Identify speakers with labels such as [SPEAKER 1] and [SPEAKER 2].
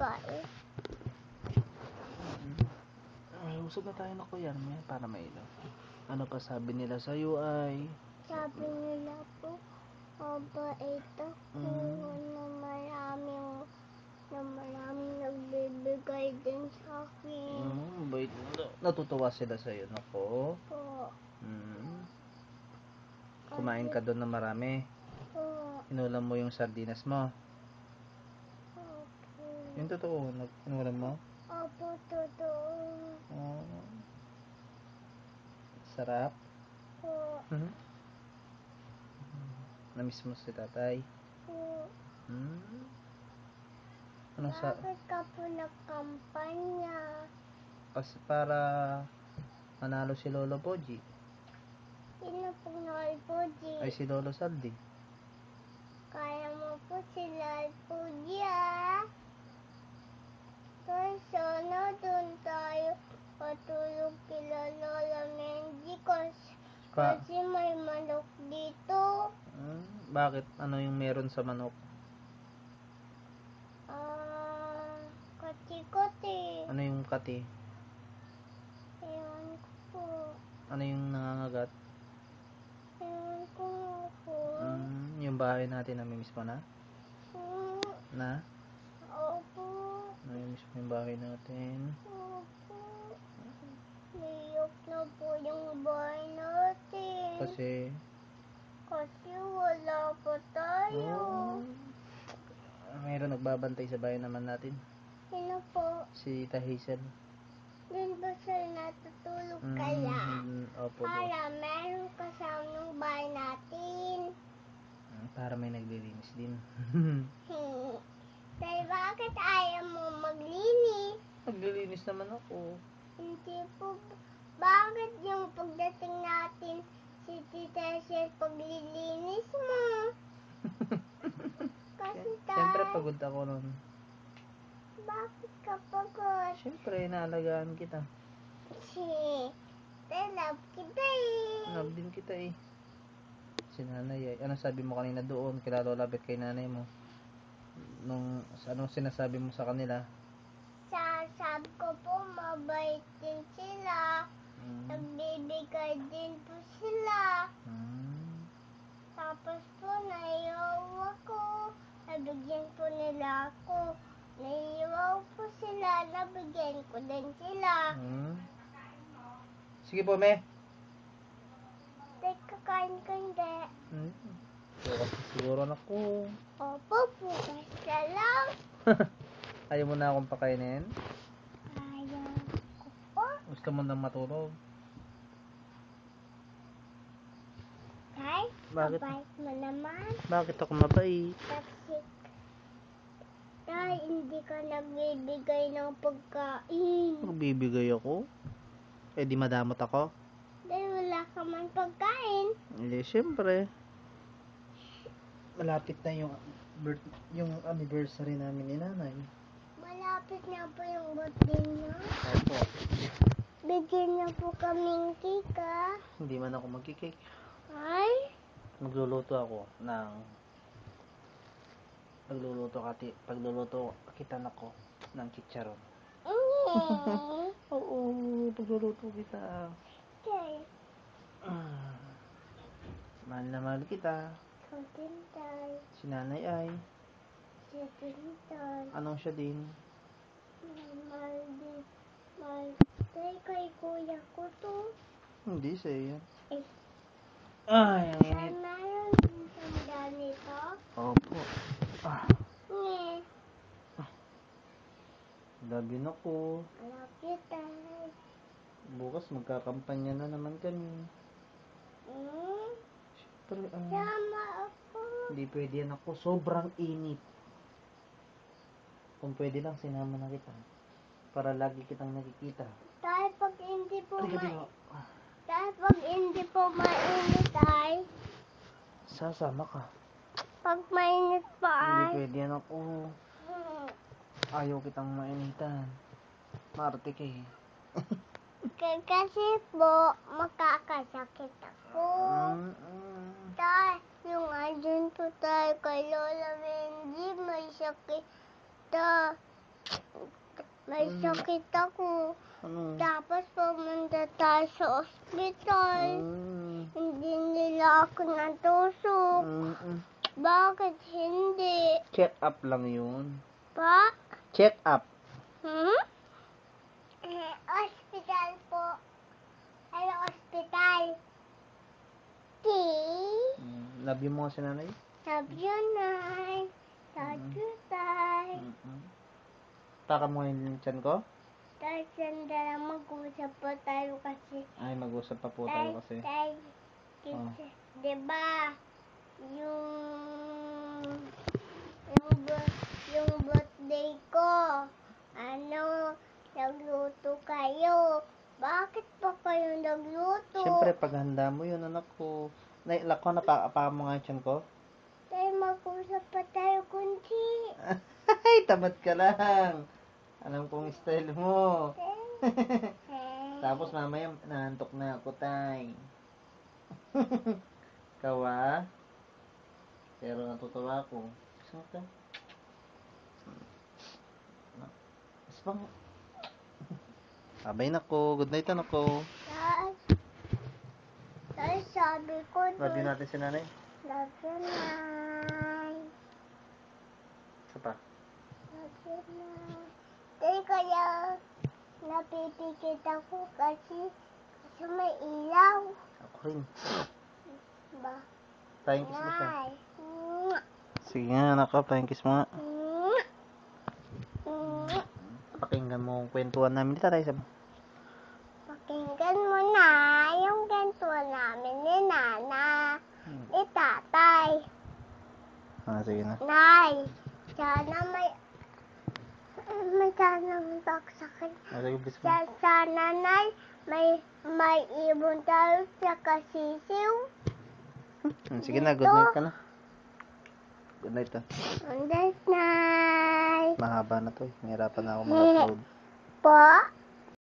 [SPEAKER 1] pagkain.
[SPEAKER 2] Ay, usog na tayo na kuya. Para mailaw. Ano pa sabi nila sa'yo ay?
[SPEAKER 1] Sabi nila po, mabait ako na maraming nagbibigay din sa akin.
[SPEAKER 2] Bait mo. Natutuwa sila sa'yo, nako.
[SPEAKER 1] Po.
[SPEAKER 2] Kumain ka doon na marami.
[SPEAKER 1] Po.
[SPEAKER 2] Inulam mo yung sardinas mo.
[SPEAKER 1] Okay.
[SPEAKER 2] Yung totoo, inulam mo?
[SPEAKER 1] Opo, totoo.
[SPEAKER 2] Sarap.
[SPEAKER 1] Po.
[SPEAKER 2] Namiss mo si tatay.
[SPEAKER 1] Po. Bakit ka po nagkampanya?
[SPEAKER 2] Kasi para manalo si Lolo Poji.
[SPEAKER 1] Sino po Lolo Poji?
[SPEAKER 2] Ay si Lolo Saldi.
[SPEAKER 1] Kaya mo po si Lolo Poji, ah. Kaya sana doon tayo patulog kila Lola Menji kasi may manok dito.
[SPEAKER 2] Bakit? Ano yung meron sa manok?
[SPEAKER 1] Kati-kati.
[SPEAKER 2] Ano yung kati?
[SPEAKER 1] Ewan ko po.
[SPEAKER 2] Ano yung nangangagat?
[SPEAKER 1] Ewan ko po.
[SPEAKER 2] Yung bahay natin, namimiss mo na? Na?
[SPEAKER 1] Opo.
[SPEAKER 2] Namimiss mo yung bahay natin?
[SPEAKER 1] Opo. Niyok na po yung bahay natin.
[SPEAKER 2] Kasi
[SPEAKER 1] wala pa tayo.
[SPEAKER 2] Mayroon nagbabantay sa bahay naman natin.
[SPEAKER 1] Sino po?
[SPEAKER 2] Si Tita Hazel.
[SPEAKER 1] Doon ba sila natutulog kaya?
[SPEAKER 2] Opo.
[SPEAKER 1] Para meron kasama ng bahay natin.
[SPEAKER 2] Para may naglilinis din.
[SPEAKER 1] Dahil bakit ayaw mo maglinis?
[SPEAKER 2] Naglilinis naman ako.
[SPEAKER 1] Hindi po. Bakit yung pagdating natin si Tita Hazel paglilinis mo? Kasi
[SPEAKER 2] Siyempre pagod ako nun.
[SPEAKER 1] Bakit ka pagod?
[SPEAKER 2] Siyempre naalagaan kita.
[SPEAKER 1] Love kita eh.
[SPEAKER 2] Love din kita eh. Si nanay ay. Ano sabi mo kanina doon? Kila Lola Bet kay nanay mo? Anong sinasabi mo sa kanila?
[SPEAKER 1] Sabi ko po, mabait din sila. Nagbibigay din po sila. Tapos po, naiiyaw ako. Nabigyan po nila ako. Naiiyaw po sila. Nabigyan ko din sila.
[SPEAKER 2] Sige po, me.
[SPEAKER 1] Teka, kain ka hindi.
[SPEAKER 2] Siguro anak ko.
[SPEAKER 1] Opo, bukas ka lang.
[SPEAKER 2] Ayaw mo na akong pakainin?
[SPEAKER 1] Ayaw ko po.
[SPEAKER 2] Gusto mo nang matulog?
[SPEAKER 1] Tay,
[SPEAKER 2] Bakit?
[SPEAKER 1] mabait mo naman.
[SPEAKER 2] Bakit ako mabait?
[SPEAKER 1] Tapsik. Tay, hindi ka nagbibigay ng pagkain.
[SPEAKER 2] Magbibigay ako? Eh di madamot ako?
[SPEAKER 1] Dahil wala ka man pagkain.
[SPEAKER 2] Eh syempre. Malapit na yung anniversary namin ni nanay.
[SPEAKER 1] Malapit na po yung birthday niyo.
[SPEAKER 2] Opo.
[SPEAKER 1] Bigyan niyo po kaming cake, ah.
[SPEAKER 2] Hindi man ako magkikake.
[SPEAKER 1] Ay?
[SPEAKER 2] Pagluluto kita nako ng chicharon. Oo, pagluluto kita.
[SPEAKER 1] Okay.
[SPEAKER 2] Mahal na mahal kita.
[SPEAKER 1] Tay.
[SPEAKER 2] Si nanay ay.
[SPEAKER 1] Tay.
[SPEAKER 2] Anong siya din?
[SPEAKER 1] Mahal din. Tay, kay kuya ko to.
[SPEAKER 2] Hindi sa'yo yan.
[SPEAKER 1] Eh.
[SPEAKER 2] Ay, ang init.
[SPEAKER 1] Meron din sanda nito.
[SPEAKER 2] Opo.
[SPEAKER 1] Nye.
[SPEAKER 2] Labi na ko.
[SPEAKER 1] Love you, tay.
[SPEAKER 2] Bukas magkakampanya na naman kami. Siyempre,
[SPEAKER 1] Sama ako.
[SPEAKER 2] hindi pwede yan ako. Sobrang init. Kung pwede lang, sinama na kita. Para lagi kitang nakikita.
[SPEAKER 1] Tay, pag hindi po
[SPEAKER 2] Halika.
[SPEAKER 1] mainit, ay.
[SPEAKER 2] Sasama ka.
[SPEAKER 1] Pag mainit pa,
[SPEAKER 2] Hindi
[SPEAKER 1] ay.
[SPEAKER 2] pwede yan ako. Ayaw kitang mainitan. Marte ka eh.
[SPEAKER 1] Kasi po, makakasakit ako. Tay, yung andun po tayo kay Lola Wendy, may sakit. May sakit ako.
[SPEAKER 2] Ano?
[SPEAKER 1] Tapos pumunta tayo sa ospital. Hindi nila ako natusok. Bakit hindi?
[SPEAKER 2] Check up lang yun.
[SPEAKER 1] Pa?
[SPEAKER 2] Check up.
[SPEAKER 1] Hospital po. Ano ospital?
[SPEAKER 2] Love you mo si nanay?
[SPEAKER 1] Love you, Nay. Love you, Tay.
[SPEAKER 2] Taka mo yung tiyan ko?
[SPEAKER 1] Tay, sandala mag-usap po tayo kasi.
[SPEAKER 2] Ay, mag-usap pa po tayo kasi.
[SPEAKER 1] Tay,
[SPEAKER 2] Oh.
[SPEAKER 1] diba, yung birthday ko, nagluto kayo. Bakit pa kayo nagluto?
[SPEAKER 2] Siyempre, paghanda mo yun, anak ko. Nailak ko, napaka mo nga yung tiyan ko?
[SPEAKER 1] Tay, mag-usap pa tayo kunti.
[SPEAKER 2] Ay, tamad ka lang. Alam kong style mo. Tapos mamaya, naantok na ako, tay. Kawa? Pero natutuwa ako. Saan ka? Isbang. Abay na ko. Good night na ko.
[SPEAKER 1] Tay, sabi ko
[SPEAKER 2] Love you natin si nanay.
[SPEAKER 1] Love you, Nay.
[SPEAKER 2] Isa pa.
[SPEAKER 1] Love you, Nay. Tay, kaya napipikit ako kasi may ilaw.
[SPEAKER 2] Ako rin.
[SPEAKER 1] Ba?
[SPEAKER 2] Tayong kiss mo siya.
[SPEAKER 1] Nay.
[SPEAKER 2] Sige nga, anak ko. Tayong kiss mo nga.
[SPEAKER 1] Mm.
[SPEAKER 2] Pakinggan mo ang kwentuhan namin. Dito tayo sa
[SPEAKER 1] Pakinggan mo na yung ganito namin ni Nana, ni Tatay.
[SPEAKER 2] Sige na.
[SPEAKER 1] Nay, sana may sana magsakit.
[SPEAKER 2] Sige, please mo.
[SPEAKER 1] Sana, Nay, may ibon tayo sa kasisiw.
[SPEAKER 2] Sige na, good night ka na. Good night na.
[SPEAKER 1] Good night, Nay.
[SPEAKER 2] Mahaba na to eh. Mahirapan na ako mag-upload.
[SPEAKER 1] Po?